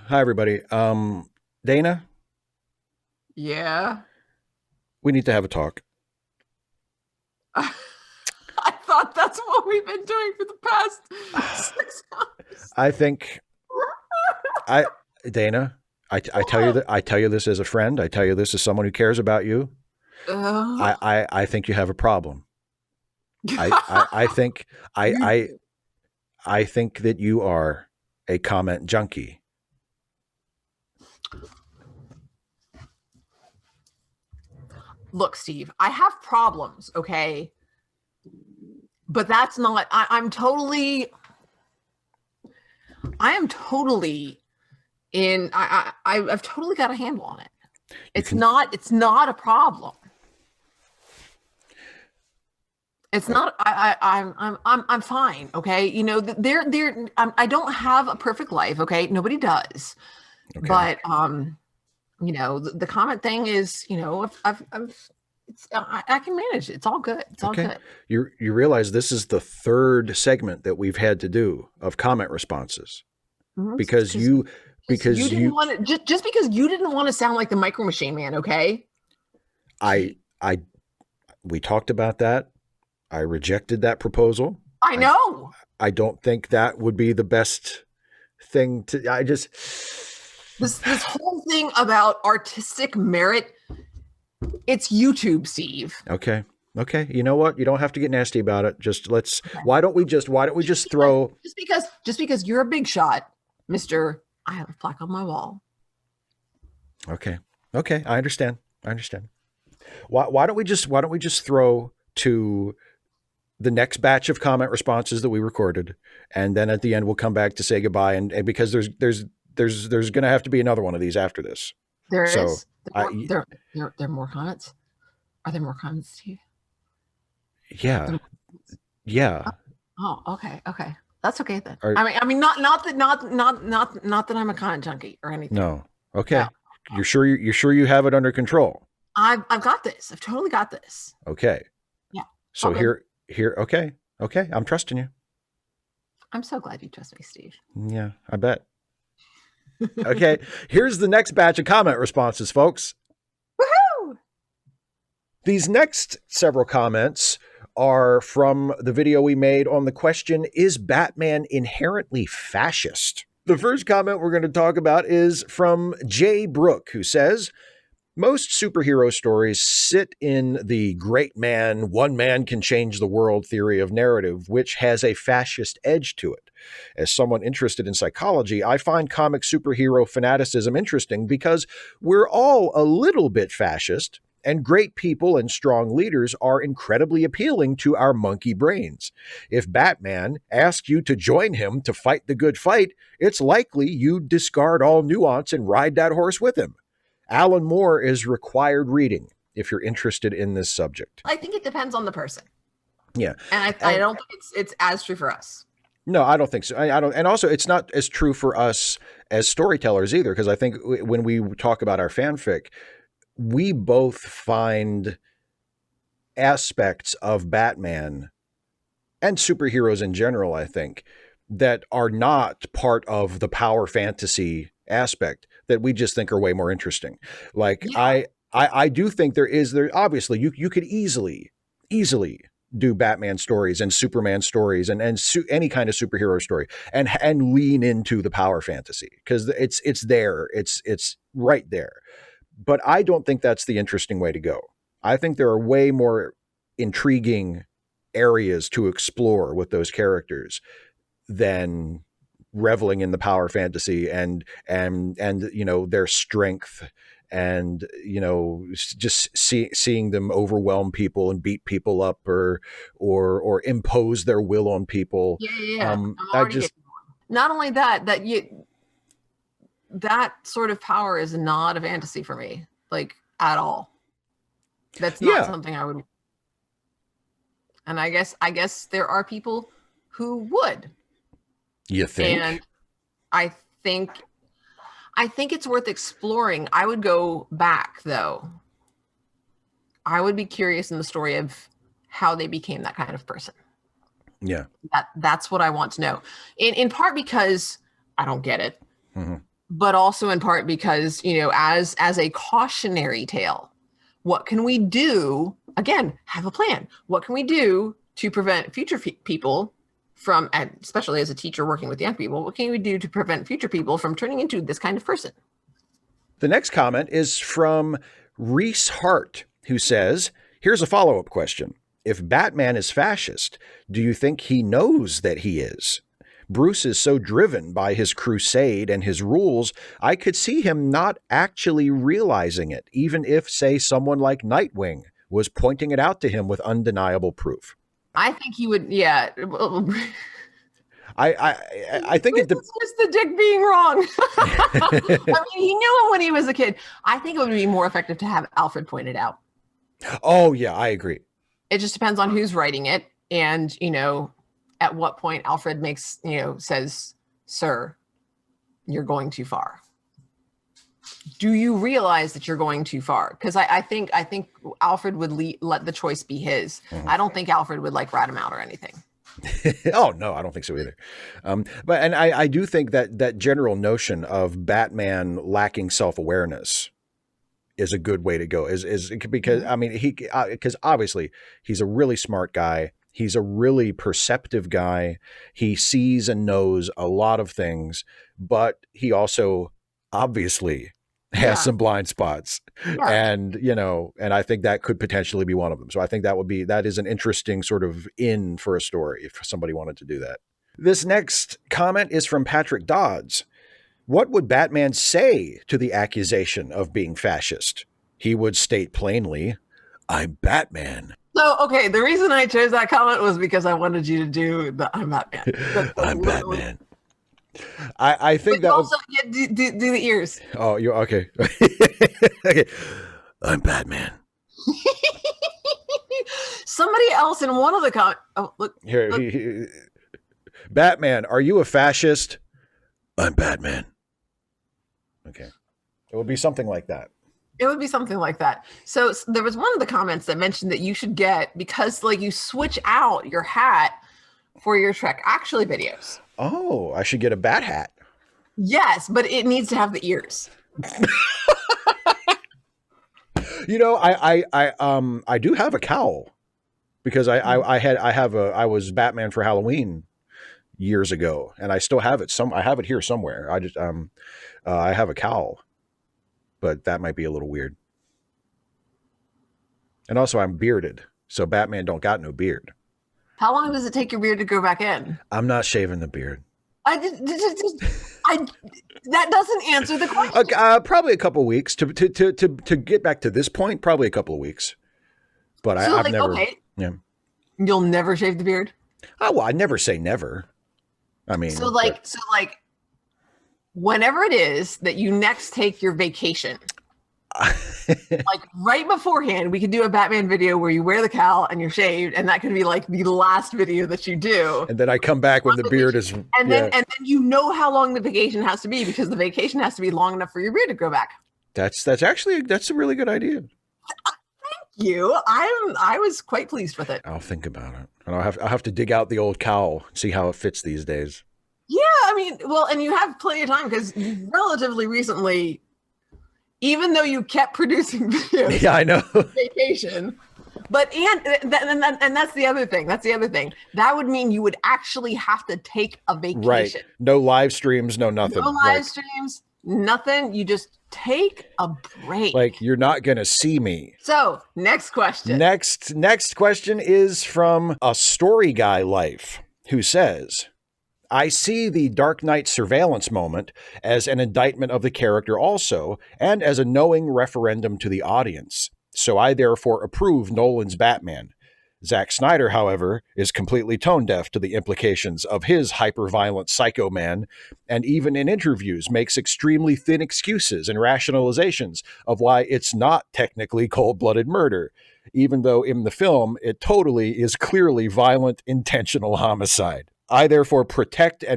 Hi, everybody. Dana, Yeah. we need to have a talk. I thought that's what we've been doing for the past 6 months. I think I, Dana, I tell you What? that I tell you this as a friend. I tell you this as someone who cares about you. Uh, I think you have a problem. I think I, you I, do. I think that you are a comment junkie. Look, Steve, I have problems, okay? But that's not, I am totally I've totally got a handle on it. You It's can, not, it's not a problem. It's oh, not. I'm fine. Okay, you know, I don't have a perfect life. Okay, nobody does. okay, But you know, the comment thing is, you know, I can manage it. It's all good. It's all okay. good. You realize this is the third segment that we've had to do of comment responses because Because you you because didn't you want to just because you didn't want to sound like the Micro Machine Man. Okay. I Gee, I we talked about that. I rejected that proposal. I I know I don't think that would be the best thing to. I just this whole thing about artistic merit. It's YouTube, Steve. okay. Okay. You know what? You don't have to get nasty about it. Just let's. Okay. Why don't we just Because throw? just because you're a big shot, Mister. I have a plaque on my wall. Okay. Okay. I understand. I understand. Why don't we just throw to the next batch of comment responses that we recorded, and then at the end we'll come back to say goodbye. And because there's going to have to be another one of these after this. There So is. There more. I There are more comments. Are there more comments, Steve? yeah There, yeah. oh, okay, okay. That's okay then. Are I mean, not that I'm a con junkie or anything. No. No, Okay. You're sure you have it under control. I've got this. I've totally got this. Okay. Yeah, all So good. here okay. Okay, I'm trusting you. I'm so glad you trust me, Steve. Yeah, I bet. Okay, here's the next batch of comment responses, folks. Woohoo! These next several comments are from the video we made on the question, is Batman inherently fascist? The first comment we're going to talk about is from Jay Brook, who says, most superhero stories sit in the great man, one man can change the world theory of narrative, which has a fascist edge to it. As someone interested in psychology, I find comic superhero fanaticism interesting because we're all a little bit fascist, and great people and strong leaders are incredibly appealing to our monkey brains. If Batman asks you to join him to fight the good fight, it's likely you'd discard all nuance and ride that horse with him. Alan Moore is required reading if you're interested in this subject. I think it depends on the person, Yeah. and I And don't think it's as true for us. no, I don't think so. I don't. And also, it's not as true for us as storytellers either, because I think when we talk about our fanfic, we both find aspects of Batman and superheroes in general, I think, that are not part of the power fantasy aspect that we just think are way more interesting. Like Yeah, I do think there obviously you could easily do Batman stories and Superman stories and any kind of superhero story and lean into the power fantasy because it's there, it's right there. But I don't think that's the interesting way to go. I think there are way more intriguing areas to explore with those characters than reveling in the power fantasy and their strength and just seeing them overwhelm people and beat people up or impose their will on people. yeah, yeah, yeah. I'm I already just getting. Not only that, that sort of power is not a fantasy for me, like at all. That's not yeah. something I would. And I guess there are people who would. You And think? I think I think it's worth exploring. I would go back though. I would be curious in the story of how they became that kind of person. Yeah. That's what I want to know. In part because I don't get it. Mm-hmm. but also in part because, as a cautionary tale, what can we do? Again, have a plan. What can we do to prevent future people from, and especially as a teacher working with young people, what can we do to prevent future people from turning into this kind of person? The next comment is from Reese Hart, who says, here's a follow-up question. If Batman is fascist, do you think he knows that he is? Bruce is so driven by his crusade and his rules, I could see him not actually realizing it, even if, say, someone like Nightwing was pointing it out to him with undeniable proof. I think he would, yeah. I think it's just the dick being wrong. I mean, he knew him when he was a kid. I think it would be more effective to have Alfred point it out. Oh, yeah, I agree. It just depends on who's writing it. And, at what point Alfred says, sir, you're going too far. Do you realize that you're going too far? Because I think Alfred would let the choice be his. Mm-hmm. I don't think Alfred would rat him out or anything. Oh, no, I don't think so either. But I do think that general notion of Batman lacking self-awareness is a good way to go. Is because I mean because obviously he's a really smart guy. He's a really perceptive guy. He sees and knows a lot of things, but he also obviously has some blind spots. Yeah. And, and I think that could potentially be one of them. So I think that is an interesting sort of in for a story if somebody wanted to do that. This next comment is from Patrick Dodds. What would Batman say to the accusation of being fascist? He would state plainly, I'm Batman. So, okay, the reason I chose that comment was because I wanted you to do the I'm Batman. I'm Batman. I think that also do the ears. Oh, you're okay. Okay. I'm Batman. Somebody else in one of the comments. Oh, look. Here. Batman, are you a fascist? I'm Batman. Okay. It would be something like that. It would be something like that. So there was one of the comments that mentioned that you should get, because you switch out your hat for your Trek Actually videos. Oh, I should get a bat hat. Yes, but it needs to have the ears. I do have a cowl because I was Batman for Halloween years ago, and I still have it. I have it here somewhere. I have a cowl, but that might be a little weird. And also I'm bearded, so Batman don't got no beard. How long does it take your beard to grow back in? I'm not shaving the beard. That doesn't answer the question. Probably a couple of weeks to get back to this point. Probably a couple of weeks, but I've never. Okay. Yeah. You'll never shave the beard. Oh, well, I never say never. I mean, whenever it is that you next take your vacation, right beforehand, we could do a Batman video where you wear the cowl and you're shaved, and that could be the last video that you do. And then I come back when the beard is, and then how long the vacation has to be, because the vacation has to be long enough for your beard to grow back. That's a really good idea. Thank you. I was quite pleased with it. I'll think about it, and I'll have to dig out the old cowl, see how it fits these days. Yeah, I mean, well, and you have plenty of time because relatively recently, even though you kept producing videos, yeah, I know, vacation, but and that's the other thing. That would mean you would actually have to take a vacation. Right. No live streams, no nothing. No live streams, nothing. You just take a break. You're not going to see me. So next question. Next question is from a story guy life who says, I see the Dark Knight surveillance moment as an indictment of the character also, and as a knowing referendum to the audience. So I therefore approve Nolan's Batman. Zack Snyder, however, is completely tone deaf to the implications of his hyper-violent Psycho Man, and even in interviews makes extremely thin excuses and rationalizations of why it's not technically cold-blooded murder, even though in the film it totally is clearly violent, intentional homicide. I therefore protest, I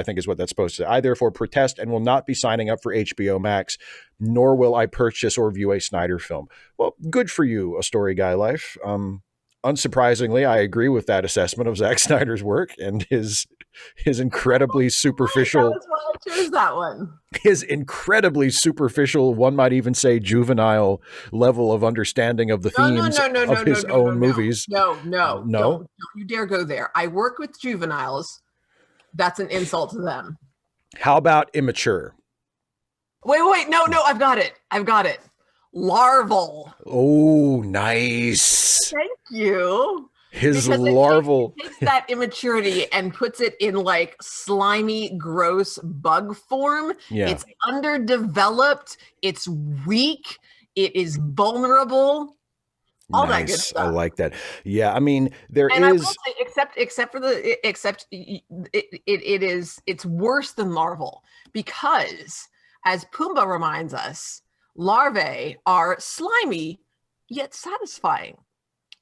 think is what that's supposed to say. I therefore protest and will not be signing up for HBO Max, nor will I purchase or view a Snyder film. Well, good for you, A Story Guy Life. Unsurprisingly, I agree with that assessment of Zack Snyder's work and his incredibly superficial. That was what I Choose that one. His incredibly superficial, one might even say juvenile level of understanding of the themes of his own movies. No, No? don't you dare go there. I work with juveniles. That's an insult to them. How about immature? Wait, no, I've got it. Larval. Oh, nice. Thank you. His larval. It takes that immaturity and puts it in like slimy, gross bug form. Yeah. It's underdeveloped. It's weak. It is vulnerable. All nice. That good stuff. I like that. Yeah, I mean, I will say, it's worse than larval because, as Pumbaa reminds us, larvae are slimy yet satisfying,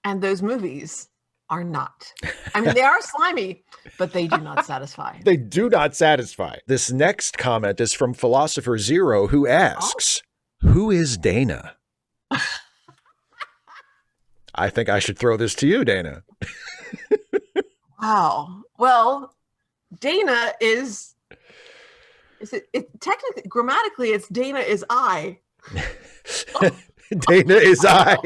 and those movies are not. I mean, they are slimy, but they do not satisfy. They do not satisfy. This next comment is from Philosopher Zero, who asks, "Who is Dana?" I think I should throw this to you, Dana. Wow. Well, Dana is it technically, grammatically, it's Dana is I. Dana is I.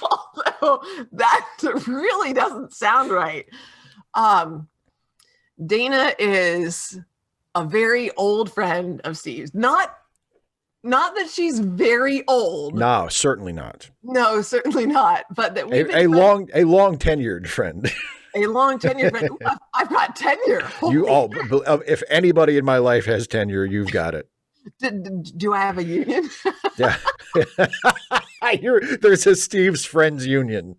Although that really doesn't sound right. Dana is a very old friend of Steve's. Not that she's very old. No, certainly not. No, certainly not. But that a long tenured friend. A long tenure friend. I've got tenure. If anybody in my life has tenure, you've got it. Do I have a union? Yeah. There's a Steve's Friends Union.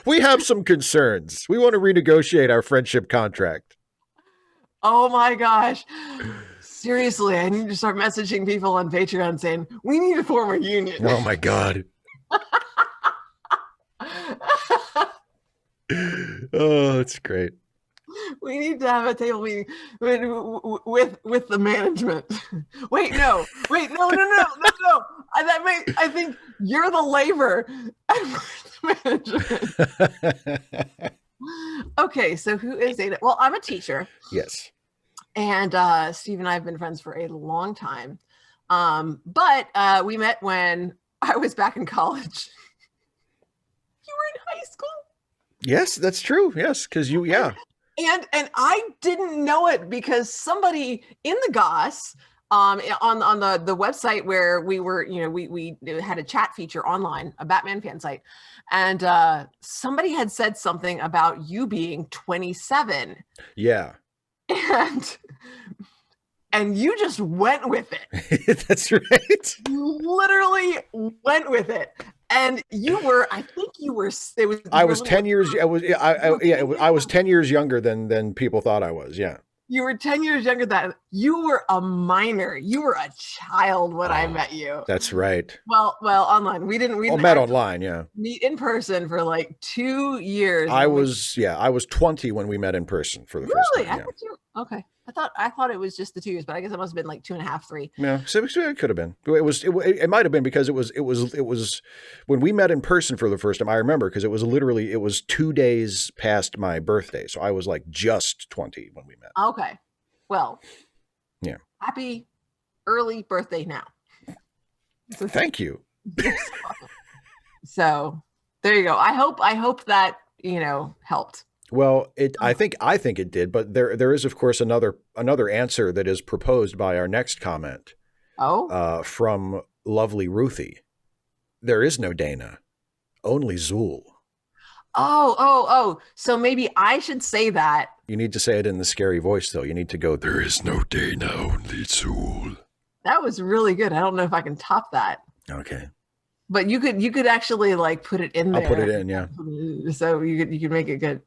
We have some concerns. We want to renegotiate our friendship contract. Oh my gosh. Seriously, I need to start messaging people on Patreon saying, we need to form a union. Oh my God. Oh, it's great. We need to have a table meeting with the management. Wait, no. I think you're the labor and we're the management. Okay, so who is Dana? Well, I'm a teacher. Yes. And Steve and I have been friends for a long time. But we met when I was back in college. You were in high school? Yes, that's true. Yes, because yeah. And I didn't know it because somebody in the Goss, on the website where we were, we had a chat feature online, a Batman fan site, and somebody had said something about you being 27. Yeah. And you just went with it. That's right. You literally went with it. And I was 10 years. I was 10 years younger than people thought I was. Yeah. You were 10 years younger than that. You were a minor. You were a child when I met you. That's right. Well, online. We didn't met online. Yeah. Meet in person for like 2 years. I was 20 when we met in person for the first time. Really? Okay. I thought it was just the 2 years, but I guess it must have been like 2.5, 3. Yeah, so it could have been. It might have been because it was when we met in person for the first time. I remember because it was 2 days past my birthday, so I was like just 20 when we met. Okay, well, yeah. Happy early birthday now. Thank you. So there you go. I hope that helped. Well, I think it did, but there is, of course, another answer that is proposed by our next comment. Oh, from lovely Ruthie. There is no Dana, only Zool. Oh. So maybe I should say that. You need to say it in the scary voice, though. You need to go, there is no Dana, only Zool. That was really good. I don't know if I can top that. Okay. But you could actually like put it in there. I'll put it in, yeah. So you could make it good.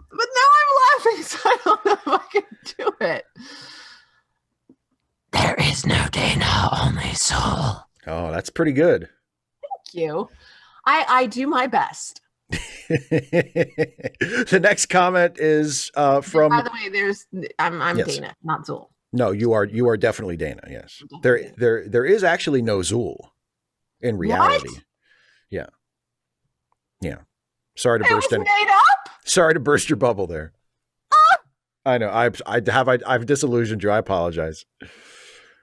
But now I'm laughing, so I don't know if I can do it. There is no Dana, only Zool. Oh, that's pretty good. Thank you. I do my best. The next comment is from. By the way, I'm yes. Dana, not Zool. No, you are definitely Dana. Yes, there is actually no Zool in reality. What? Yeah. Sorry to burst in. Made up? Sorry to burst your bubble there. I know. I've disillusioned you. I apologize.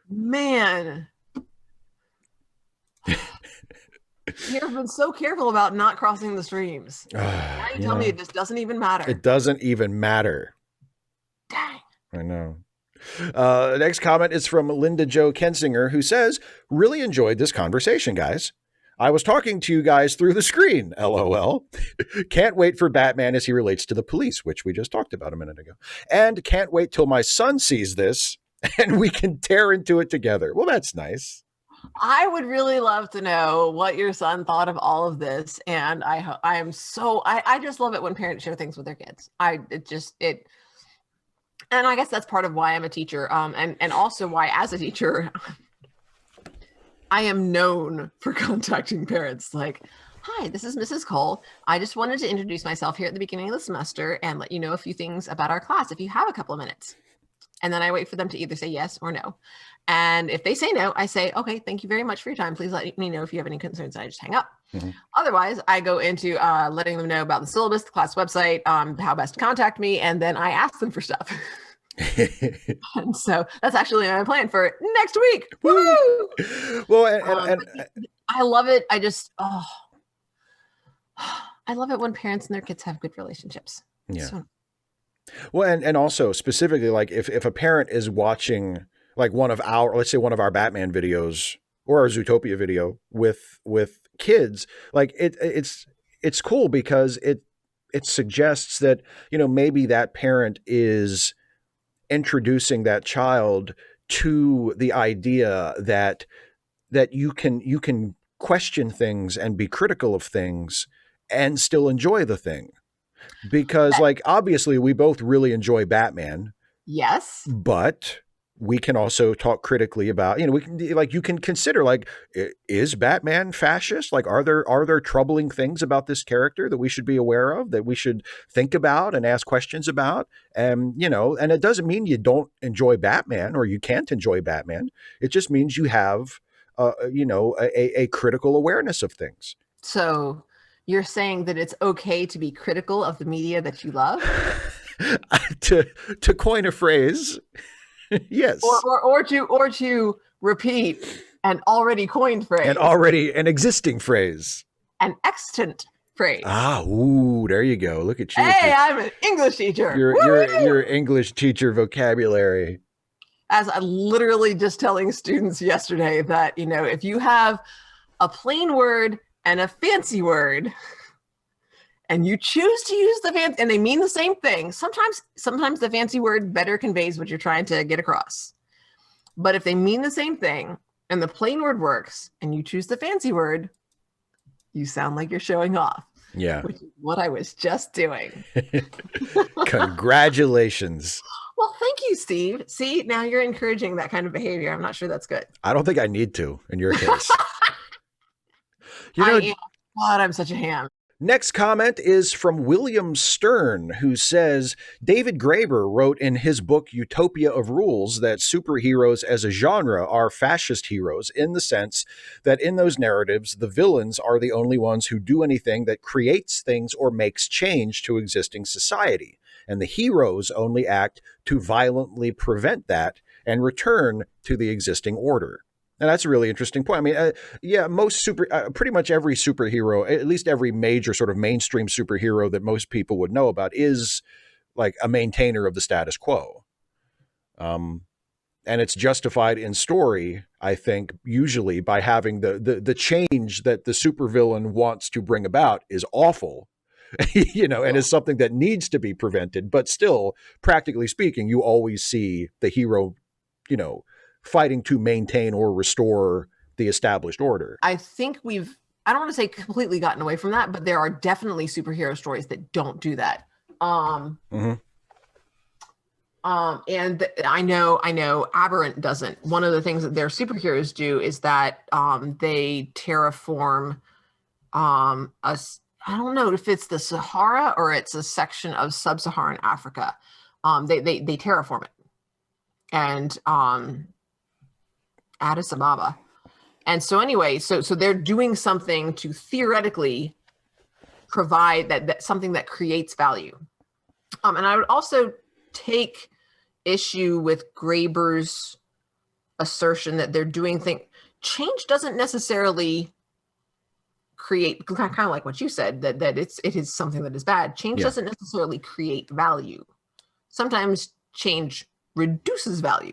Man. You've been so careful about not crossing the streams. Now you tell me it just doesn't even matter. It doesn't even matter. Dang. I know. Next comment is from Linda Jo Kensinger, who says, really enjoyed this conversation, guys. I was talking to you guys through the screen, LOL. Can't wait for Batman as he relates to the police, which we just talked about a minute ago. And can't wait till my son sees this and we can tear into it together. Well, that's nice. I would really love to know what your son thought of all of this. And I just love it when parents share things with their kids. And I guess that's part of why I'm a teacher. And also why as a teacher, I am known for contacting parents like, hi, this is Mrs. Cole. I just wanted to introduce myself here at the beginning of the semester and let you know a few things about our class if you have a couple of minutes. And then I wait for them to either say yes or no. And if they say no, I say, okay, thank you very much for your time. Please let me know if you have any concerns. I just hang up. Mm-hmm. Otherwise, I go into letting them know about the syllabus, the class website, how best to contact me. And then I ask them for stuff. And so that's actually my plan for next week. Woo! Well, and I love it. I love it when parents and their kids have good relationships. Yeah. Well, and also specifically, like if a parent is watching like let's say one of our Batman videos or our Zootopia video with kids, like it's cool because it suggests that, maybe that parent is introducing that child to the idea that you can question things and be critical of things and still enjoy the thing. Because like, obviously we both really enjoy Batman. Yes. But we can also talk critically about, we can you can consider like, is Batman fascist? Like, are there troubling things about this character that we should be aware of, that we should think about and ask questions about? And, and it doesn't mean you don't enjoy Batman or you can't enjoy Batman. It just means you have, a critical awareness of things. So you're saying that it's okay to be critical of the media that you love? to coin a phrase, yes. Or to repeat an already coined phrase. An existing phrase. An extant phrase. There you go. Look at you. Hey, I'm an English teacher. Your English teacher vocabulary. As I'm literally just telling students yesterday that, if you have a plain word and a fancy word, and you choose to use the fancy, and they mean the same thing. Sometimes the fancy word better conveys what you're trying to get across. But if they mean the same thing, and the plain word works, and you choose the fancy word, you sound like you're showing off. Yeah. Which is what I was just doing. Congratulations. Well, thank you, Steve. See, now you're encouraging that kind of behavior. I'm not sure that's good. I don't think I need to in your case. God, I'm such a ham. Next comment is from William Stern, who says, David Graeber wrote in his book Utopia of Rules that superheroes as a genre are fascist heroes in the sense that in those narratives, the villains are the only ones who do anything that creates things or makes change to existing society, and the heroes only act to violently prevent that and return to the existing order. And that's a really interesting point. I mean, pretty much every superhero, at least every major sort of mainstream superhero that most people would know about, is like a maintainer of the status quo. And it's justified in story, I think, usually by having the change that the supervillain wants to bring about is awful, and is something that needs to be prevented. But still, practically speaking, you always see the hero, fighting to maintain or restore the established order. I think I don't want to say completely gotten away from that, but there are definitely superhero stories that don't do that. And I know Aberrant doesn't. One of the things that their superheroes do is that they terraform I don't know if it's the Sahara or it's a section of sub-Saharan Africa. They terraform it. And Addis Ababa. And so anyway, so they're doing something to theoretically provide that something that creates value. And I would also take issue with Graeber's assertion that they're doing things, change doesn't necessarily create, kind of like what you said, that it is something that is bad. Change doesn't necessarily create value. Sometimes change reduces value.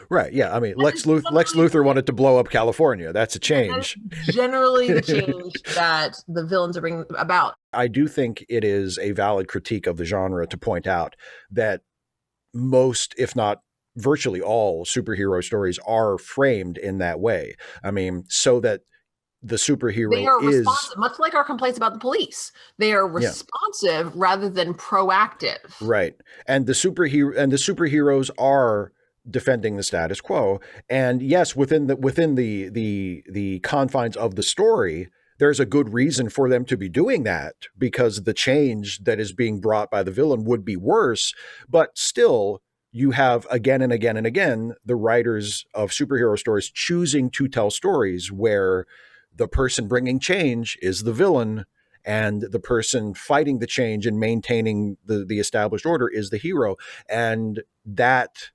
Right. Yeah. I mean, Lex Luthor wanted to blow up California. That's a change. Generally the change that the villains are bringing about. I do think it is a valid critique of the genre to point out that most, if not virtually all, superhero stories are framed in that way. I mean, so that the superhero they are responsive, much like our complaints about the police. They are responsive rather than proactive. Right. And the superheroes are defending the status quo. And yes, within the confines of the story, there's a good reason for them to be doing that, because the change that is being brought by the villain would be worse. But still, you have again and again and again the writers of superhero stories choosing to tell stories where the person bringing change is the villain, and the person fighting the change and maintaining the established order is the hero. And that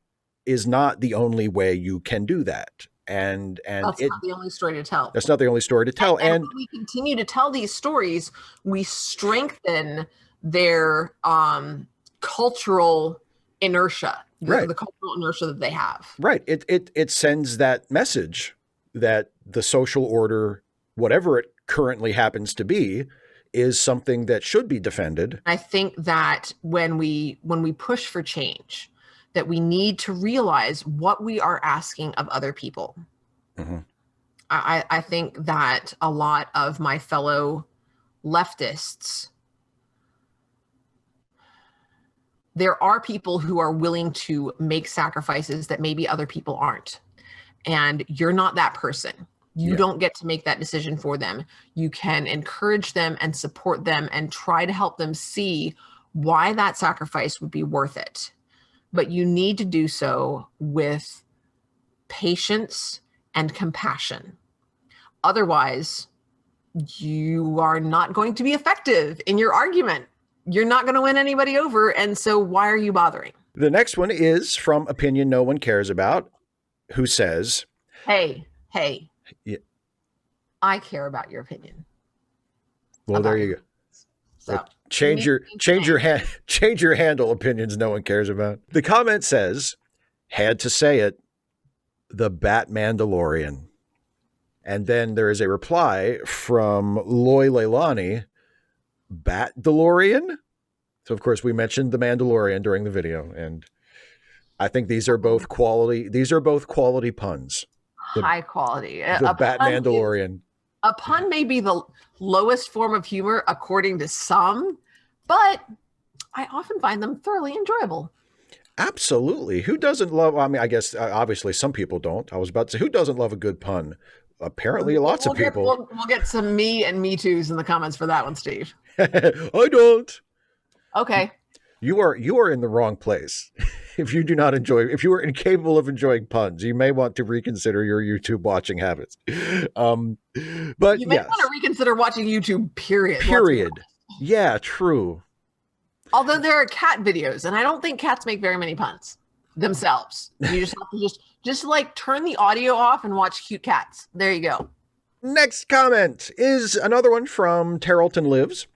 is not the only way you can do that. And that's not the only story to tell. That's not the only story to tell. And when we continue to tell these stories, we strengthen their cultural inertia, the cultural inertia that they have. Right. It sends that message that the social order, whatever it currently happens to be, is something that should be defended. I think that when we push for change, that we need to realize what we are asking of other people. Mm-hmm. I think that a lot of my fellow leftists, there are people who are willing to make sacrifices that maybe other people aren't. And you're not that person. You don't get to make that decision for them. You can encourage them and support them and try to help them see why that sacrifice would be worth it. But you need to do so with patience and compassion. Otherwise, you are not going to be effective in your argument. You're not going to win anybody over. And so why are you bothering? The next one is from Opinion No One Cares About, who says, Hey, yeah. I care about your opinion. Well, there you go. So change your handle. Opinions no one cares about. The comment says, had to say it, the Batmandalorian. And then there is a reply from Leilani, Bat-DeLorean. So of course we mentioned the Mandalorian during the video, and I think these are both quality. These are both quality puns. High quality. The Batmandalorian. A pun may be the lowest form of humor according to some, but I often find them thoroughly enjoyable. Absolutely. Who doesn't love, I mean, I guess obviously some people don't. I was about to say, who doesn't love a good pun? Apparently lots of people. We'll get some me and me too's in the comments for that one, Steve. I don't. Okay. You are in the wrong place. If you are incapable of enjoying puns, you may want to reconsider your YouTube watching habits. But you may want to reconsider watching YouTube, period. Yeah, true. Although there are cat videos, and I don't think cats make very many puns themselves. You just have to just like turn the audio off and watch cute cats. There you go. Next comment is another one from Tarleton Lives,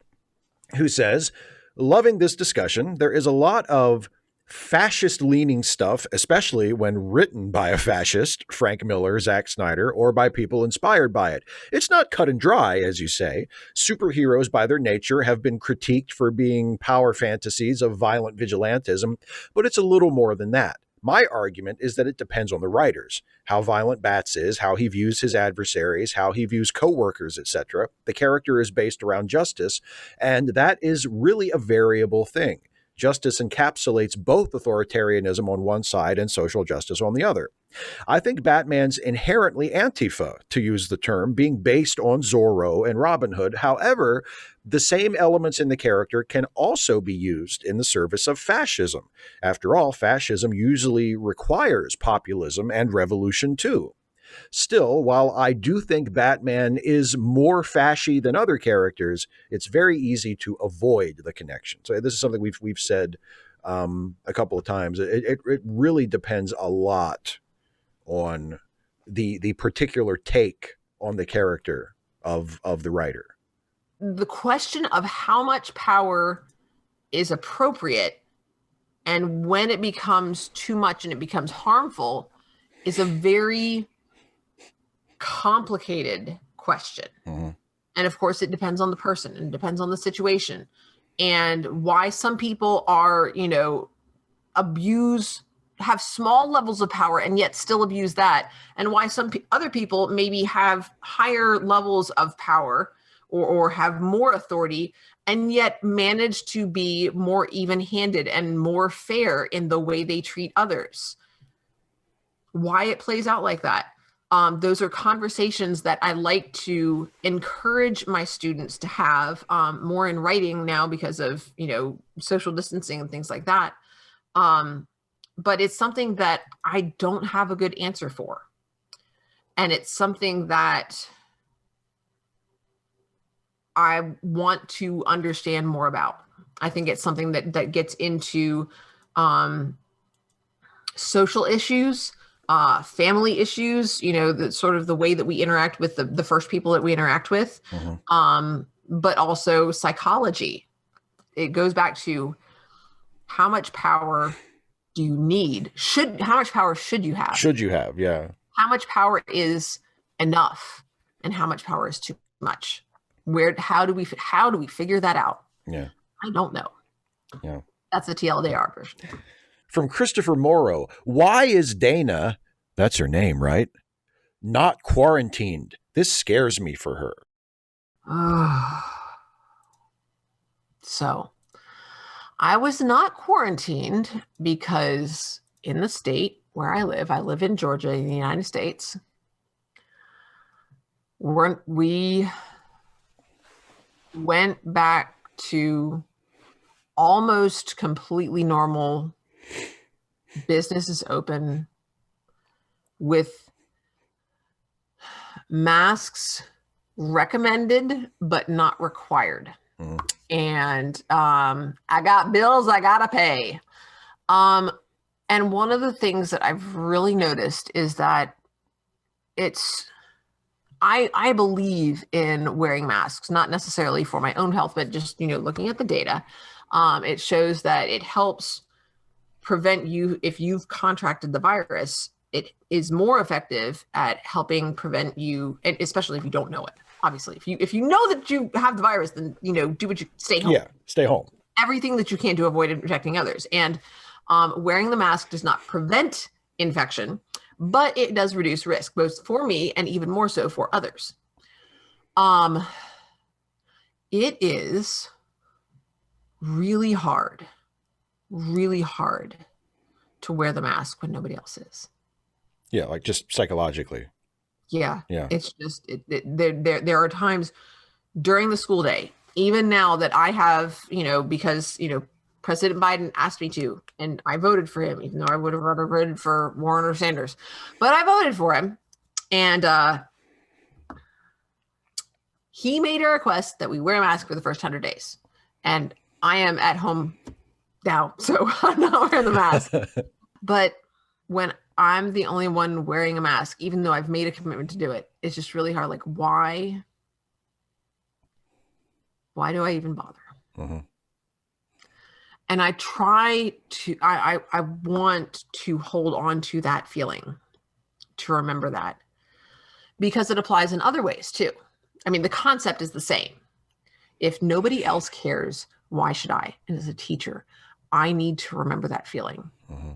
who says, loving this discussion. There is a lot of fascist-leaning stuff, especially when written by a fascist, Frank Miller, Zack Snyder, or by people inspired by it. It's not cut and dry, as you say. Superheroes, by their nature, have been critiqued for being power fantasies of violent vigilantism, but it's a little more than that. My argument is that it depends on the writers, how violent Bats is, how he views his adversaries, how he views co-workers, etc. The character is based around justice, and that is really a variable thing. Justice encapsulates both authoritarianism on one side and social justice on the other. I think Batman's inherently Antifa, to use the term, being based on Zorro and Robin Hood. However, the same elements in the character can also be used in the service of fascism. After all, fascism usually requires populism and revolution too. Still, while I do think Batman is more fashy than other characters, it's very easy to avoid the connection. So this is something we've said a couple of times. It really depends a lot on the particular take on the character of the writer. The question of how much power is appropriate and when it becomes too much and it becomes harmful is a very complicated question. Mm-hmm. And of course, it depends on the person and depends on the situation and why some people are, have small levels of power and yet still abuse that. And why some other people maybe have higher levels of power or have more authority and yet manage to be more even-handed and more fair in the way they treat others. Why it plays out like that. Those are conversations that I like to encourage my students to have more in writing now because of, social distancing and things like that. But it's something that I don't have a good answer for. And it's something that I want to understand more about. I think it's something that gets into social issues, family issues, the sort of the way that we interact with the first people that we interact with, Mm-hmm. but also psychology. It goes back to how much power do you need? How much power should you have? Should you have? Yeah. How much power is enough and how much power is too much? How do we figure that out? Yeah. I don't know. Yeah. That's the TLDR version. From Christopher Morrow, why is Dana, that's her name, right, not quarantined? This scares me for her. So, I was not quarantined because in the state where I live in Georgia in the United States, we went back to almost completely normal. Business is open with masks recommended but not required. Mm. And I got bills I gotta pay. And one of the things that I've really noticed is that I believe in wearing masks, not necessarily for my own health, but just, looking at the data. It shows that it helps prevent you, if you've contracted the virus, it is more effective at helping prevent you, and especially if you don't know it. Obviously, if you know that you have the virus, then, do what you stay home. Yeah, stay home. Everything that you can to avoid infecting others. And wearing the mask does not prevent infection, but it does reduce risk, both for me and even more so for others. It is really hard to wear the mask when nobody else is. Yeah, like just psychologically. Yeah. Yeah. It's just, there are times during the school day, even now that I have, because, President Biden asked me to, and I voted for him, even though I would have rather voted for Warren or Sanders, but I voted for him. And he made a request that we wear a mask for the first 100 days. And I am at home now, so I'm not wearing the mask. But when I'm the only one wearing a mask, even though I've made a commitment to do it, it's just really hard. Like, why do I even bother? Mm-hmm. And I want to hold on to that feeling, to remember that, because it applies in other ways too. I mean, the concept is the same. If nobody else cares, why should I? And as a teacher, I need to remember that feeling. Mm-hmm.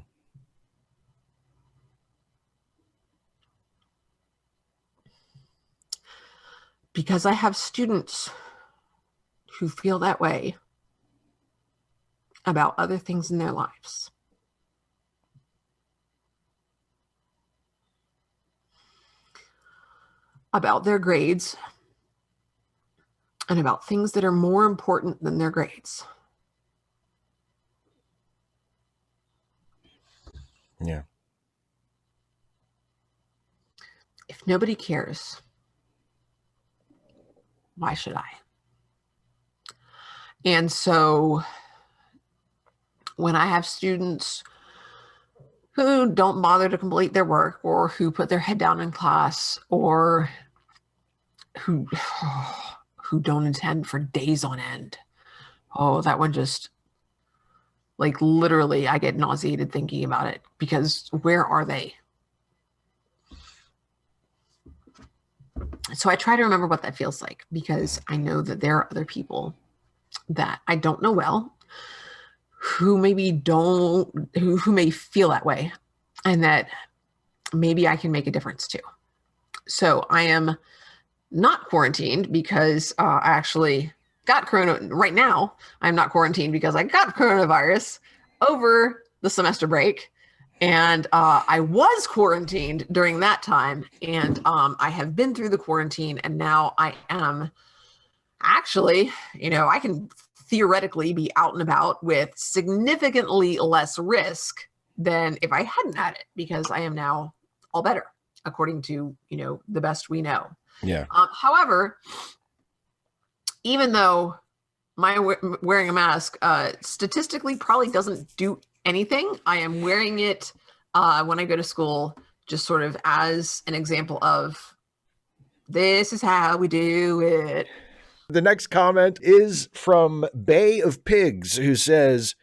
Because I have students who feel that way about other things in their lives. About their grades and about things that are more important than their grades. Yeah. If nobody cares, why should I? And so when I have students who don't bother to complete their work, or who put their head down in class, or who who don't attend for days on end. Oh, that would just, like, literally, I get nauseated thinking about it, because where are they? So I try to remember what that feels like, because I know that there are other people that I don't know well who maybe who may feel that way, and that maybe I can make a difference too. So I am not quarantined because I actually got corona. Right now, I'm not quarantined because I got coronavirus over the semester break. And I was quarantined during that time. And I have been through the quarantine. And now I am actually, I can theoretically be out and about with significantly less risk than if I hadn't had it, because I am now all better, according to, the best we know. Yeah. However, even though my wearing a mask statistically probably doesn't do anything, I am wearing it when I go to school, just sort of as an example of, this is how we do it. The next comment is from Bay of Pigs, who says,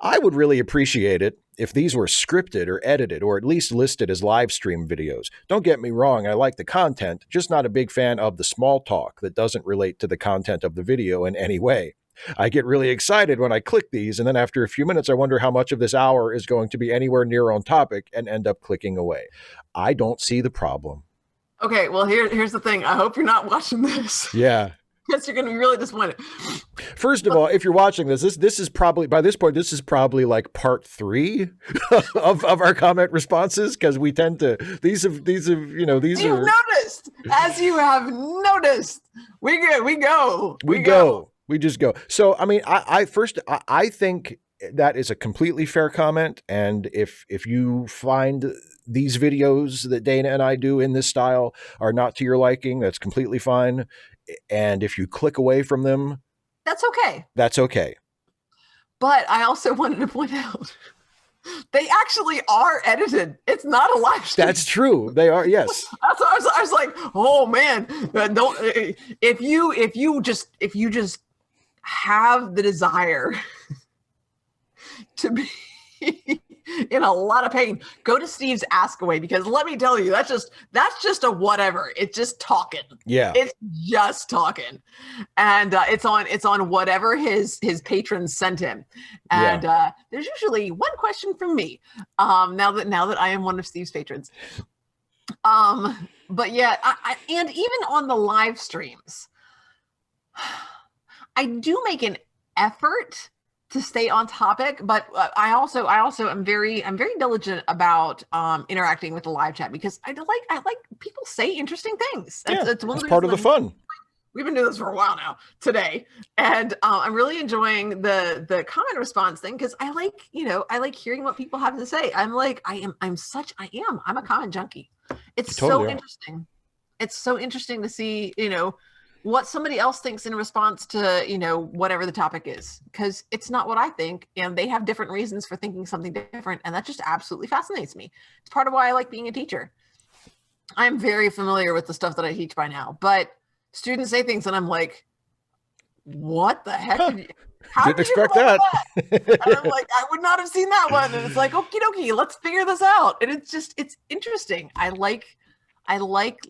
I would really appreciate it if these were scripted or edited, or at least listed as live stream videos. Don't get me wrong, I like the content, just not a big fan of the small talk that doesn't relate to the content of the video in any way. I get really excited when I click these, and then after a few minutes, I wonder how much of this hour is going to be anywhere near on topic, and end up clicking away. I don't see the problem. Okay, well, here's the thing. I hope you're not watching this. Yeah. Because you're going to be really disappointed. First of all, if you're watching this is probably, by this point, this is probably like part 3 of our comment responses, because we tend to, these have, these You've noticed, as you have noticed, we go. We just go. So, I mean, I think that is a completely fair comment. And if you find these videos that Dana and I do in this style are not to your liking, that's completely fine. And if you click away from them, that's okay. That's okay. But I also wanted to point out, they actually are edited. It's not a live stream. That's true. They are. Yes. That's what I was like, oh man, don't. If you just have the desire to be in a lot of pain, go to Steve's Ask Away, because let me tell you, that's just a whatever. It's just talking. Yeah. It's just talking. And it's on whatever his patrons sent him. And there's usually one question from me. Now that I am one of Steve's patrons. But yeah, I and even on the live streams, I do make an effort to stay on topic, but I also am very diligent about interacting with the live chat, because I like people say interesting things. It's part of the fun. We've been doing this for a while now today, and I'm really enjoying the comment response thing, because I like hearing what people have to say. I'm a comment junkie. It's totally so interesting. It's so interesting to see what somebody else thinks in response to, whatever the topic is, because it's not what I think, and they have different reasons for thinking something different. And that just absolutely fascinates me. It's part of why I like being a teacher. I'm very familiar with the stuff that I teach by now, but students say things and I'm like, what the heck? Didn't expect that. And I'm like, I would not have seen that one. And it's like, okie dokie, let's figure this out. And it's interesting. I like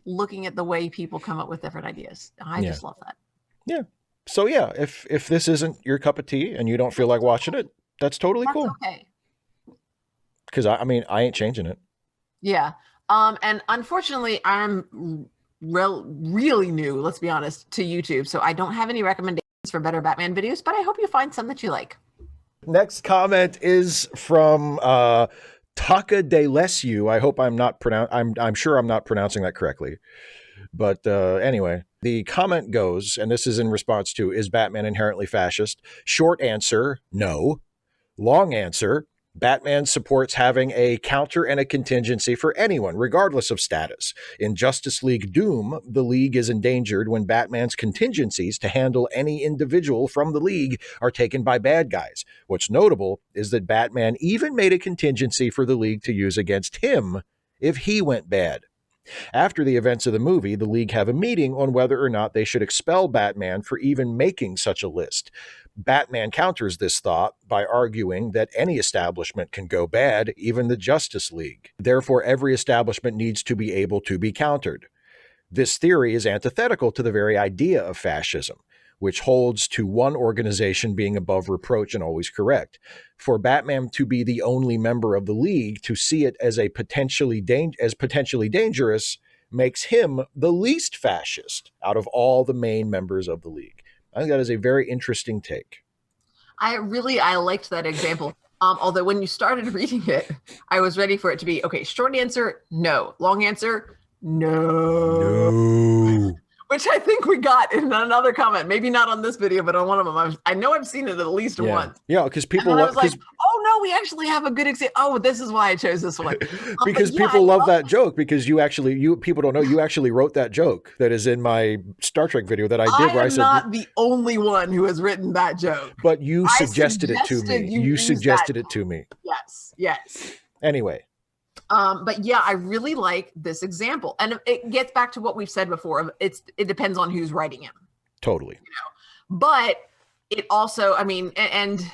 looking at the way people come up with different ideas. I just love that. Yeah. So yeah, if this isn't your cup of tea and you don't feel like watching it, that's totally cool. Okay. Because I ain't changing it. Yeah. And unfortunately, I'm really new, let's be honest, to YouTube. So I don't have any recommendations for better Batman videos, but I hope you find some that you like. Next comment is from Taka de Lesu. I hope I'm sure I'm not pronouncing that correctly. But anyway, the comment goes, and this is in response to, is Batman inherently fascist? Short answer, no. Long answer, Batman supports having a counter and a contingency for anyone, regardless of status. In Justice League Doom, the League is endangered when Batman's contingencies to handle any individual from the League are taken by bad guys. What's notable is that Batman even made a contingency for the League to use against him if he went bad. After the events of the movie, the League have a meeting on whether or not they should expel Batman for even making such a list. Batman counters this thought by arguing that any establishment can go bad, even the Justice League. Therefore, every establishment needs to be able to be countered. This theory is antithetical to the very idea of fascism, which holds to one organization being above reproach and always correct. For Batman to be the only member of the League to see it as potentially dangerous makes him the least fascist out of all the main members of the League. I think that is a very interesting take. I liked that example. Although when you started reading it, I was ready for it to be, okay, short answer, no. Long answer, no. Which I think we got in another comment. Maybe not on this video, but on one of them. I know I've seen it at least once. Yeah, because people I was like, oh no, we actually have a good example. Oh, this is why I chose this one. Because people love that joke, because people don't know, you actually wrote that joke that is in my Star Trek video that I did. I am not the only one who has written that joke. But you suggested it to me. You suggested it to me. Yes. Anyway. But yeah, I really like this example, and it gets back to what we've said before. It depends on who's writing him. Totally. But it also, I mean, and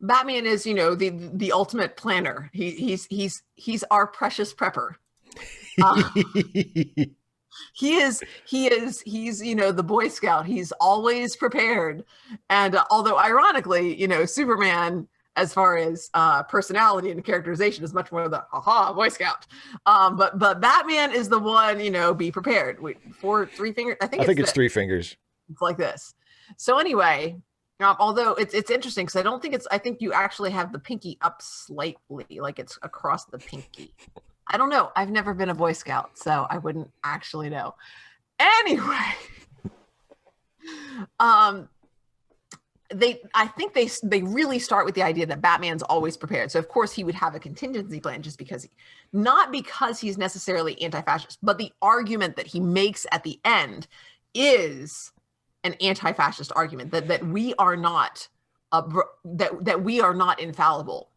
Batman is, the ultimate planner. He's our precious prepper. He's the Boy Scout. He's always prepared. And although ironically, Superman, as far as personality and characterization, is much more the Boy Scout. But Batman is the one, be prepared. Wait, three fingers? I think it's 3 fingers. It's like this. So anyway, although it's interesting because I think you actually have the pinky up slightly, like it's across the pinky. I don't know. I've never been a Boy Scout, so I wouldn't actually know. Anyway, I think they really start with the idea that Batman's always prepared. So of course he would have a contingency plan just because not because he's necessarily anti-fascist, but the argument that he makes at the end is an anti-fascist argument that we are not that we are not infallible,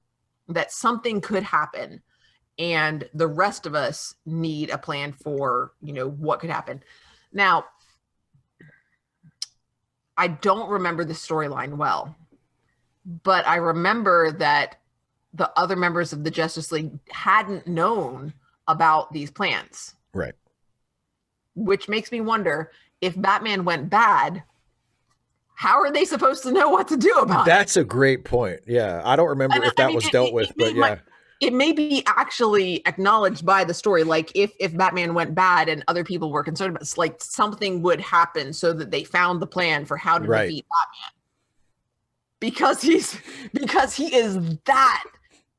that something could happen and the rest of us need a plan for, what could happen. Now, I don't remember the storyline well, but I remember that the other members of the Justice League hadn't known about these plans. Right. Which makes me wonder, if Batman went bad, how are they supposed to know what to do about it? That's a great point. Yeah. I don't remember if that was dealt with, but yeah. It may be actually acknowledged by the story. Like if Batman went bad and other people were concerned about it, like something would happen so that they found the plan for how to defeat Batman. Because he is that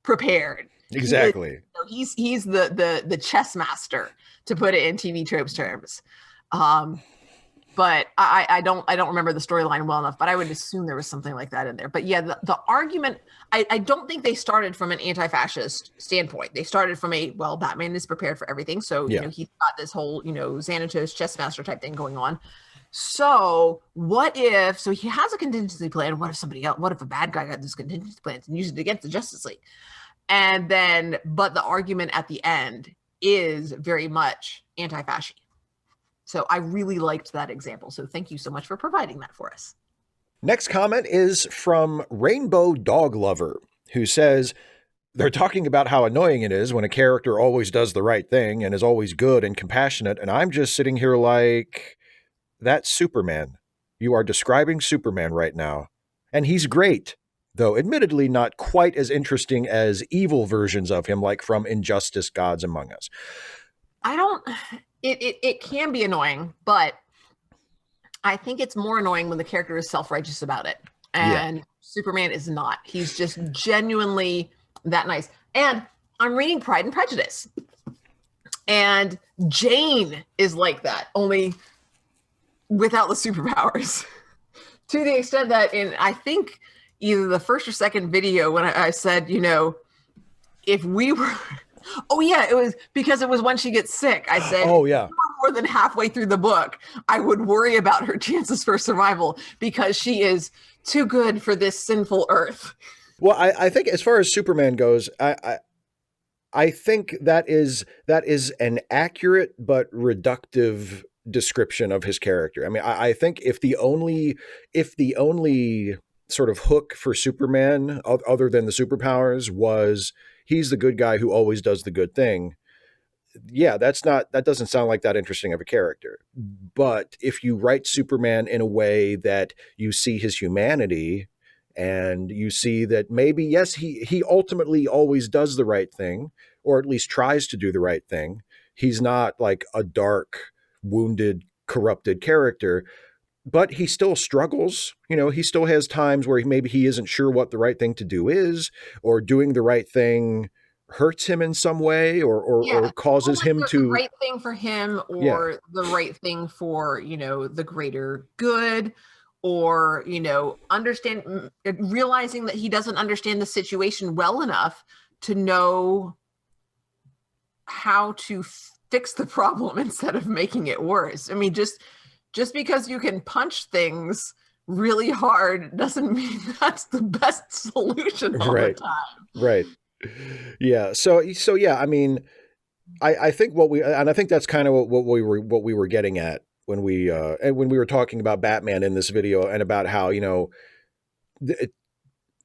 prepared. Exactly. He's the chess master, to put it in TV tropes terms. But I don't remember the storyline well enough, but I would assume there was something like that in there. But yeah, the argument, I don't think they started from an anti-fascist standpoint. They started from Batman is prepared for everything. So, he's got this whole, Xanatos chess master type thing going on. So so he has a contingency plan. What if a bad guy got this contingency plan and used it against the Justice League? And then, but the argument at the end is very much anti-fascist. So I really liked that example. So thank you so much for providing that for us. Next comment is from Rainbow Dog Lover, who says, they're talking about how annoying it is when a character always does the right thing and is always good and compassionate. And I'm just sitting here like, that's Superman. You are describing Superman right now. And he's great, though admittedly not quite as interesting as evil versions of him, like from Injustice: Gods Among Us. It can be annoying, but I think it's more annoying when the character is self-righteous about it. And Superman is not. He's just genuinely that nice. And I'm reading Pride and Prejudice. And Jane is like that, only without the superpowers. To the extent that I think either the first or second video when I said, you know, if we were, oh yeah, it was because it was when she gets sick. I said, Oh, yeah. if we were more than halfway through the book, I would worry about her chances for survival because she is too good for this sinful earth. Well, I think as far as Superman goes, I think that is an accurate but reductive description of his character. I mean, I think if the only sort of hook for Superman, other than the superpowers, was he's the good guy who always does the good thing, yeah, that doesn't sound like that interesting of a character. But if you write Superman in a way that you see his humanity and you see that maybe, yes, he ultimately always does the right thing, or at least tries to do the right thing. He's not like a dark, wounded, corrupted character, but he still struggles. You know, he still has times where maybe he isn't sure what the right thing to do is, or doing the right thing hurts him in some way, or causes him the to, right thing for him, or the right thing for, you know, the greater good, or, you know, realizing that he doesn't understand the situation well enough to know how to fix the problem instead of making it worse. I mean, just because you can punch things really hard doesn't mean that's the best solution all the time. Right. Yeah. So yeah, I mean, I think I think that's kind of what we were getting at when we were talking about Batman in this video, and about how, you know,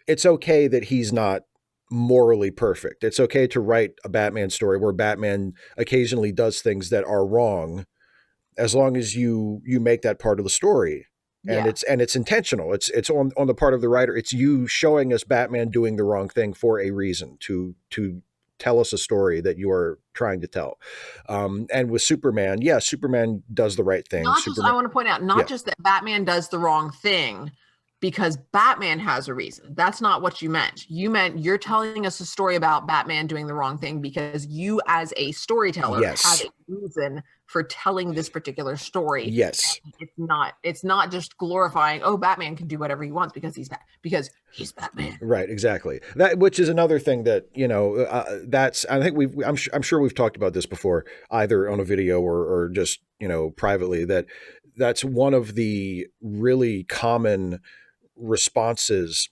it's okay that he's not morally perfect. It's okay to write a Batman story where Batman occasionally does things that are wrong, as long as you make that part of the story. And it's intentional. It's on the part of the writer. It's you showing us Batman doing the wrong thing for a reason, to tell us a story that you are trying to tell. And with Superman, yeah, Superman does the right thing. I want to point out, not just that Batman does the wrong thing because Batman has a reason. That's not what you meant. You meant you're telling us a story about Batman doing the wrong thing because you, as a storyteller, have a reason for telling this particular story. Yes. And it's not just glorifying, oh, Batman can do whatever he wants because he's Batman. Right, exactly. That, which is another thing that, you know, I think I'm sure we've talked about this before, either on a video or just, you know, privately, that's one of the really common responses,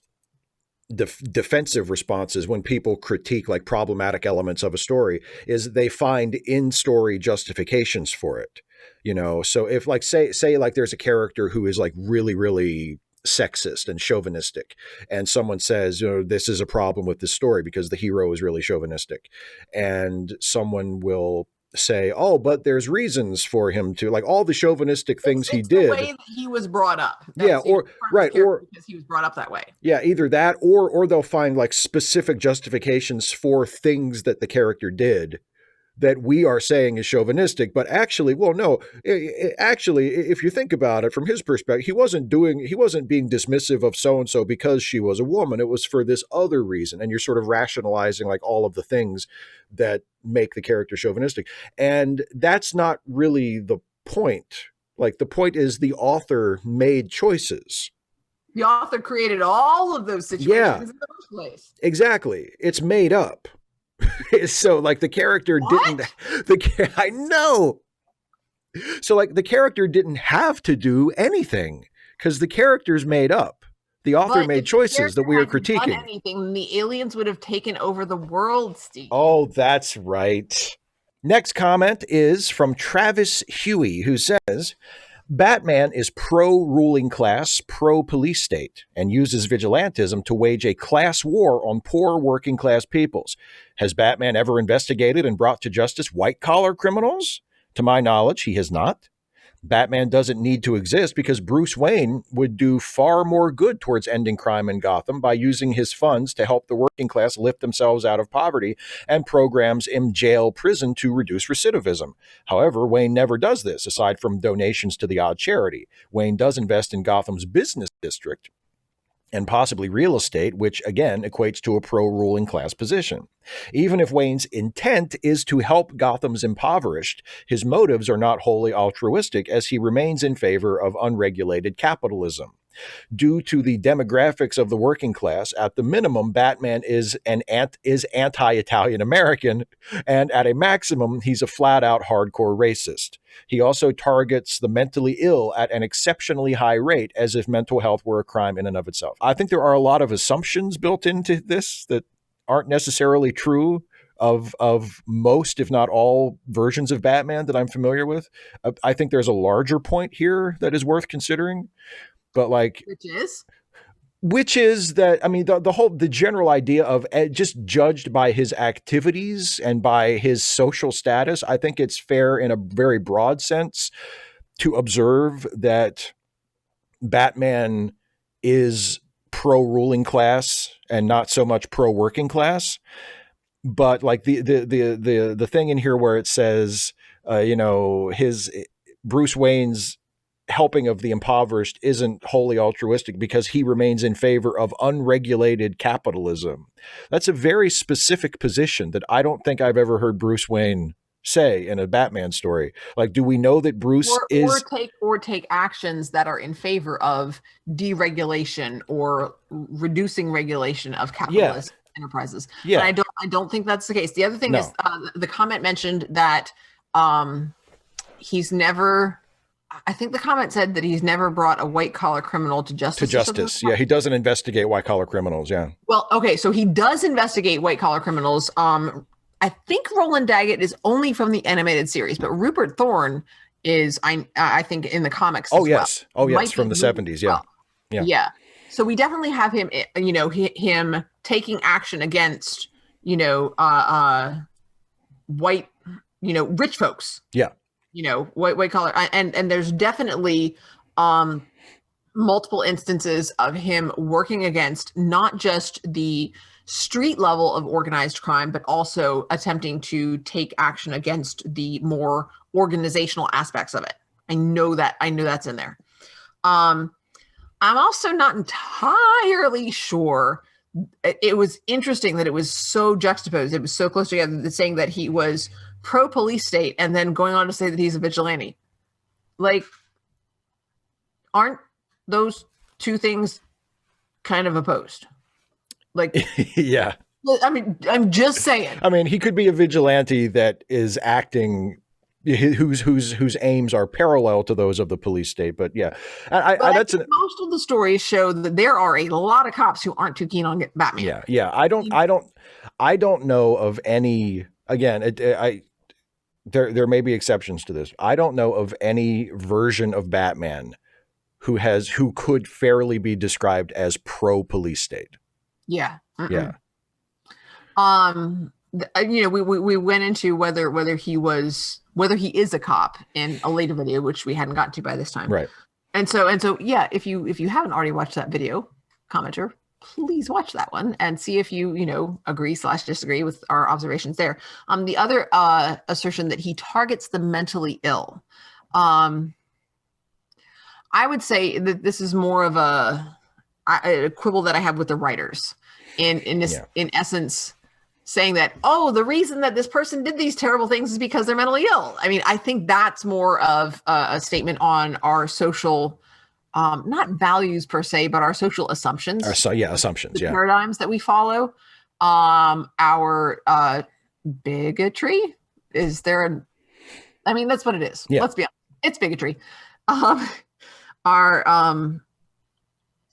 defensive responses, when people critique like problematic elements of a story, is they find in story justifications for it. You know, so if like say like there's a character who is like really, really sexist and chauvinistic, and someone says, you know, this is a problem with this story because the hero is really chauvinistic, and someone will say, oh, but there's reasons for him to, like, all the chauvinistic things he did. The way that he was brought up. Yeah, or right, or because he was brought up that way. Yeah, either that, or they'll find like specific justifications for things that the character did that we are saying is chauvinistic, but actually, well, no, actually, if you think about it from his perspective, he wasn't being dismissive of so-and-so because she was a woman. It was for this other reason. And you're sort of rationalizing like all of the things that make the character chauvinistic. And that's not really the point. Like, the point is the author made choices. The author created all of those situations in the first place. Exactly. It's made up. So like the character I know. So like the character didn't have to do anything because the character's made up. The author made choices that we are critiquing. Done anything, the aliens would have taken over the world, Steve. Oh, that's right. Next comment is from Travis Huey, who says, Batman is pro-ruling class, pro-police state, and uses vigilantism to wage a class war on poor working class peoples. Has Batman ever investigated and brought to justice white-collar criminals? To my knowledge, he has not. Batman doesn't need to exist because Bruce Wayne would do far more good towards ending crime in Gotham by using his funds to help the working class lift themselves out of poverty and programs in jail prison to reduce recidivism. However, Wayne never does this, aside from donations to the odd charity. Wayne does invest in Gotham's business district and possibly real estate, which again equates to a pro-ruling class position. Even if Wayne's intent is to help Gotham's impoverished, his motives are not wholly altruistic, as he remains in favor of unregulated capitalism. Due to the demographics of the working class, at the minimum, Batman is anti-Italian American, and at a maximum, he's a flat-out hardcore racist. He also targets the mentally ill at an exceptionally high rate, as if mental health were a crime in and of itself. I think there are a lot of assumptions built into this that aren't necessarily true of most, if not all, versions of Batman that I'm familiar with. I think there's a larger point here that is worth considering, but like, which is that, I mean, the general idea of just judged by his activities and by his social status, I think it's fair in a very broad sense to observe that Batman is pro ruling class and not so much pro working class. But like the thing in here where it says, his Bruce Wayne's helping of the impoverished isn't wholly altruistic because he remains in favor of unregulated capitalism. That's a very specific position that I don't think I've ever heard Bruce Wayne say in a Batman story. Like, do we know that Bruce take actions that are in favor of deregulation or reducing regulation of capitalist enterprises? Yeah, but I don't think that's the case. The other thing is the comment mentioned that he's never. I think the comment said that he's never brought a white collar criminal to justice. Yeah, he doesn't investigate white collar criminals. Yeah. Well, okay, so he does investigate white collar criminals. I think Roland Daggett is only from the animated series, but Rupert Thorne is, I think, in the comics. Oh, yes. Well. Oh, yes. From the 70s. Yeah. Well. Yeah. So we definitely have him, him taking action against, white, rich folks. Yeah. White collar. And there's definitely multiple instances of him working against not just the street level of organized crime, but also attempting to take action against the more organizational aspects of it. I know that's in there. I'm also not entirely sure. It was interesting that it was so juxtaposed. It was so close together, saying that he was pro police state and then going on to say that he's a vigilante. Like, aren't those two things kind of opposed? Like, yeah. I mean, I'm just saying. I mean, he could be a vigilante that is acting, whose aims are parallel to those of the police state. But yeah, most of the stories show that there are a lot of cops who aren't too keen on Batman. Yeah. I don't know of any. Again, there may be exceptions to this. I don't know of any version of Batman who could fairly be described as pro police state. Yeah. Yeah. We went into whether he is a cop in a later video, which we hadn't gotten to by this time. Right. And so yeah, if you haven't already watched that video, commenter, please watch that one and see if you agree/disagree with our observations there. The other assertion that he targets the mentally ill. I would say that this is more of a quibble that I have with the writers in essence saying that, the reason that this person did these terrible things is because they're mentally ill. I mean, I think that's more of a statement on our social, not values per se, but our social assumptions. Assumptions. The paradigms that we follow. Our bigotry. Is there that's what it is. Yeah. Let's be honest. It's bigotry.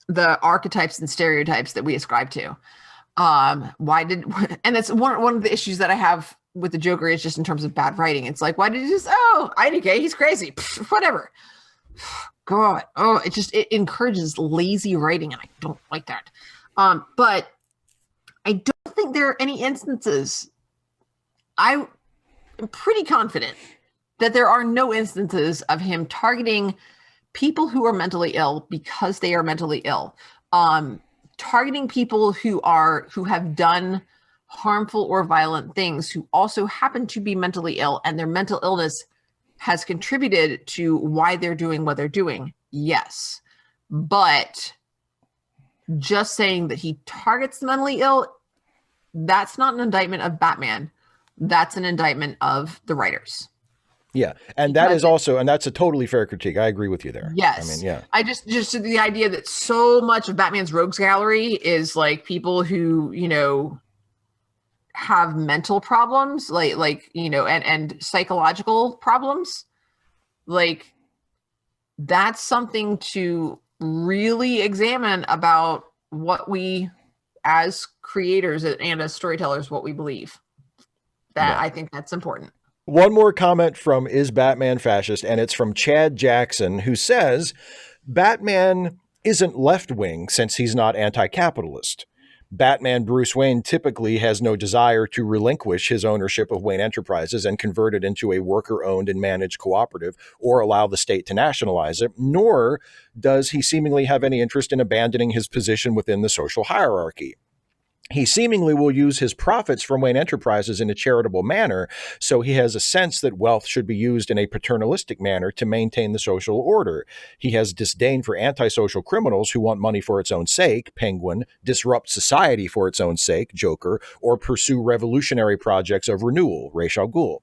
The archetypes and stereotypes that we ascribe to. And that's one of the issues that I have with the Joker is just in terms of bad writing. It's like, why did you just, IDK, he's crazy. Pfft, whatever. God. It encourages lazy writing, and I don't like that. But I don't think there are any instances. I'm pretty confident that there are no instances of him targeting people who are mentally ill because they are mentally ill. Targeting people who have done harmful or violent things who also happen to be mentally ill, and their mental illness has contributed to why they're doing what they're doing. Yes. But just saying that he targets the mentally ill, that's not an indictment of Batman. That's an indictment of the writers. Yeah. And that Because is also, and that's a totally fair critique. I agree with you there. yes. I mean, yeah. I just the idea that so much of Batman's rogues gallery is like people who, you know, have mental problems, like, you know, and psychological problems. Like, that's something to really examine about what we as creators and as storytellers, what we believe. That Yeah. I think that's important. One more comment from Is Batman Fascist? And it's from Chad Jackson, who says Batman isn't left-wing since he's not anti-capitalist. Batman Bruce Wayne typically has no desire to relinquish his ownership of Wayne Enterprises and convert it into a worker-owned and managed cooperative or allow the state to nationalize it, nor does he seemingly have any interest in abandoning his position within the social hierarchy. He seemingly will use his profits from Wayne Enterprises in a charitable manner, so he has a sense that wealth should be used in a paternalistic manner to maintain the social order. He has disdain for antisocial criminals who want money for its own sake, Penguin, disrupt society for its own sake, Joker, or pursue revolutionary projects of renewal, Ra's al Ghul.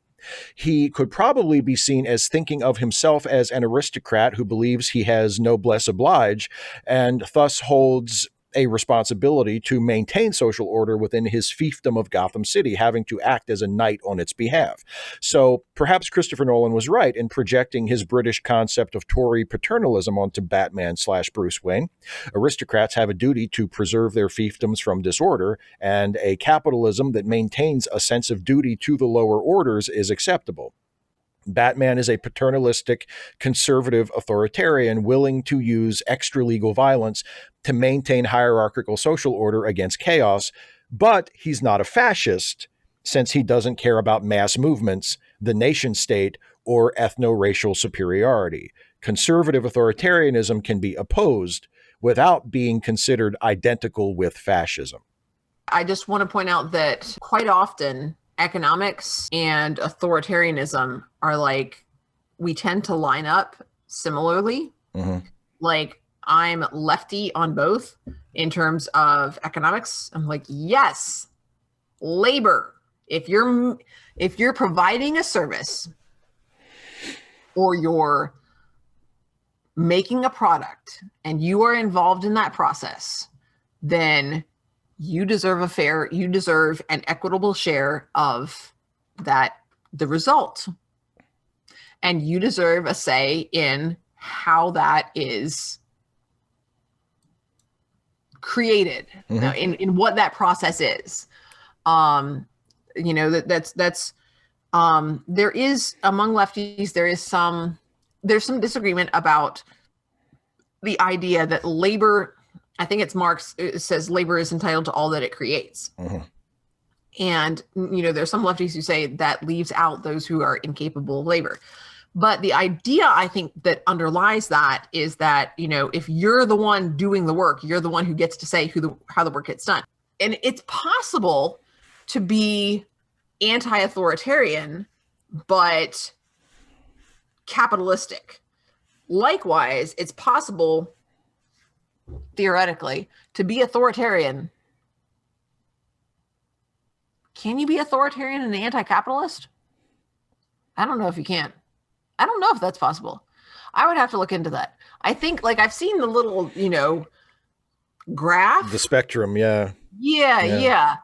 He could probably be seen as thinking of himself as an aristocrat who believes he has noblesse oblige and thus holds a responsibility to maintain social order within his fiefdom of Gotham City, having to act as a knight on its behalf. So perhaps Christopher Nolan was right in projecting his British concept of Tory paternalism onto Batman/Bruce Wayne. Aristocrats have a duty to preserve their fiefdoms from disorder, and a capitalism that maintains a sense of duty to the lower orders is acceptable. Batman is a paternalistic, conservative authoritarian willing to use extra-legal violence to maintain hierarchical social order against chaos, but he's not a fascist since he doesn't care about mass movements, the nation-state, or ethno-racial superiority. Conservative authoritarianism can be opposed without being considered identical with fascism. I just want to point out that quite often economics and authoritarianism are like, we tend to line up similarly. Mm-hmm. Like, I'm lefty on both in terms of economics. I'm like, yes, labor. If you're providing a service or you're making a product and you are involved in that process, then you deserve an equitable share of the result. And you deserve a say in how that is created, Mm-hmm. in what that process is. You know, that's there is among lefties, there's some disagreement about the idea that labor, I think it's Marx, it says labor is entitled to all that it creates. Mm-hmm. And, you know, there's some lefties who say that leaves out those who are incapable of labor. But the idea, I think, that underlies that is that, you know, if you're the one doing the work, you're the one who gets to say how the work gets done. And it's possible to be anti-authoritarian, but capitalistic. Likewise, it's possible, theoretically, to be authoritarian. Can you be authoritarian and anti-capitalist? I don't know if you can. I don't know if that's possible. I would have to look into that. I think, like, I've seen the little, you know, graph. The spectrum, yeah. Yeah.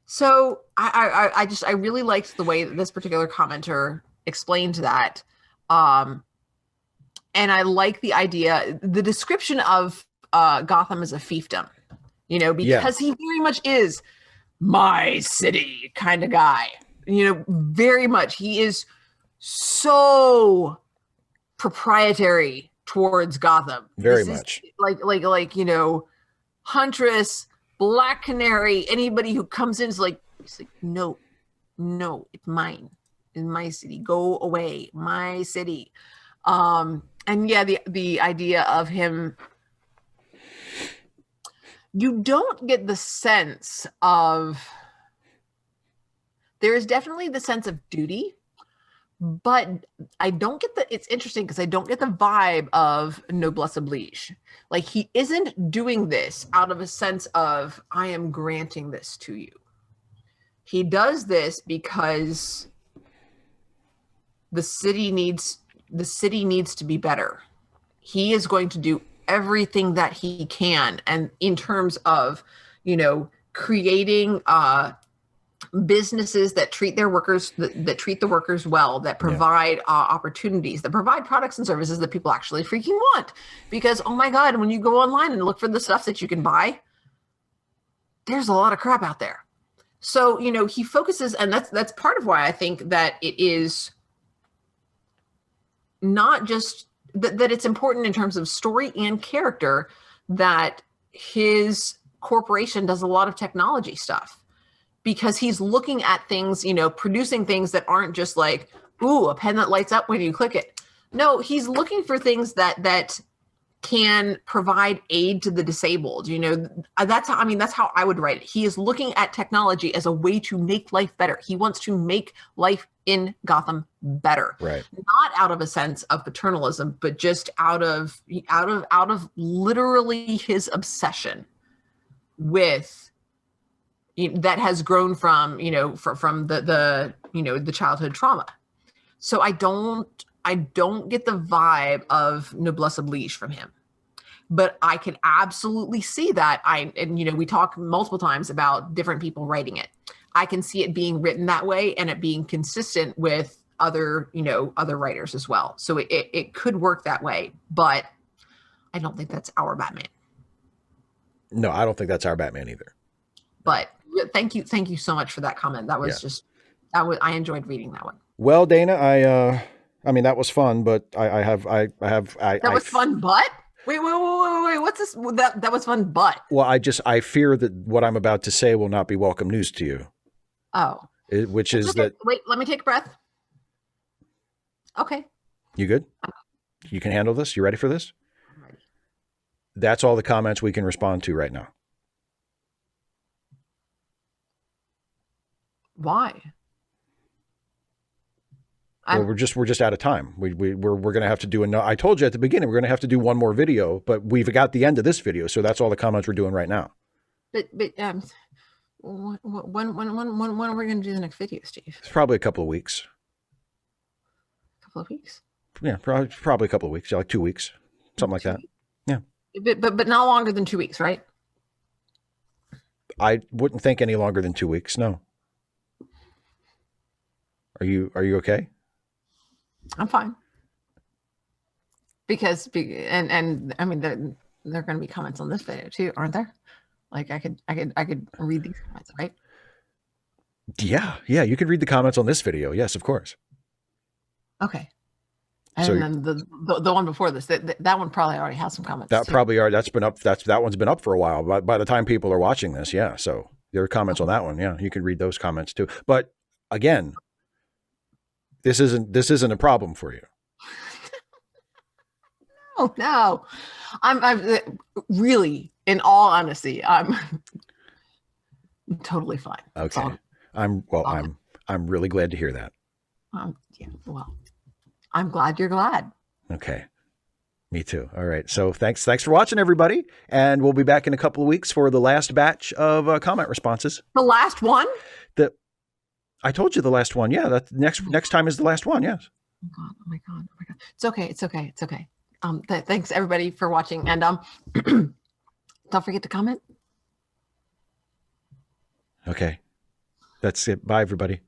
So I really liked the way that this particular commenter explained that. And I like the idea, the description of Gotham as a fiefdom, you know, because he very much is my city kind of guy, you know, very much. He is so proprietary towards Gotham. Very much. Like, you know, Huntress, Black Canary, anybody who comes in is like, it's like, no, it's mine. It's my city. Go away. My city. And yeah, the idea of him, you don't get the sense of, there is definitely the sense of duty, but I don't get it's interesting because I don't get the vibe of noblesse oblige. Like, he isn't doing this out of a sense of, I am granting this to you. He does this because the city needs to be better. He is going to do everything that he can, and in terms of, creating businesses that treat their workers, that treat the workers well, that provide opportunities, that provide products and services that people actually freaking want. Because, oh my God, when you go online and look for the stuff that you can buy, there's a lot of crap out there. So, he focuses, and that's part of why I think that it is not just that it's important in terms of story and character that his corporation does a lot of technology stuff, because he's looking at things, producing things that aren't just like, ooh, a pen that lights up when you click it. No, he's looking for things that can provide aid to the disabled. That's how I would write it. He is looking at technology as a way to make life better. He wants to make life in Gotham better, right? Not out of a sense of paternalism, but just out of literally his obsession with that has grown from from the childhood trauma. So I don't get the vibe of noblesse oblige from him, but I can absolutely see that. We talk multiple times about different people writing it. I can see it being written that way and it being consistent with other writers as well. So it could work that way, but I don't think that's our Batman. No, I don't think that's our Batman either. But thank you so much for that comment. That was I enjoyed reading that one. Well, Dana, I mean that was fun, but I have that was fun, but wait, what's this? That was fun, but well, I fear that what I'm about to say will not be welcome news to you. Oh, which is that. Wait, let me take a breath. Okay. You good? You can handle this? You ready for this? I'm ready. That's all the comments we can respond to right now. Why? Well, we're just out of time. We're going to have to do I told you at the beginning, we're going to have to do one more video, but we've got the end of this video. So that's all the comments we're doing right now. But when are we going to do the next video, Steve? It's probably a couple of weeks. A couple of weeks? Yeah, probably a couple of weeks, like 2 weeks, something like that. Yeah. But not longer than 2 weeks, right? I wouldn't think any longer than 2 weeks. No. Are you okay? I'm fine. Because and I mean there are going to be comments on this video too, aren't there? Like I could read these comments, right? Yeah, you can read the comments on this video. Yes, of course. Okay. And then the one before this, that one probably already has some comments. That one's been up for a while. By the time people are watching this, yeah. So there are comments on that one. Yeah, you can read those comments too. But again, this isn't a problem for you. No. I'm really, in all honesty, I'm totally fine. Okay. I'm really glad to hear that. Yeah. Well, I'm glad you're glad. Okay. Me too. All right. So thanks for watching, everybody. And we'll be back in a couple of weeks for the last batch of comment responses. The last one? I told you the last one. Yeah. That next time is the last one. Yes. Oh my God. It's okay. Thanks everybody for watching. And don't forget to comment. Okay. That's it. Bye, everybody.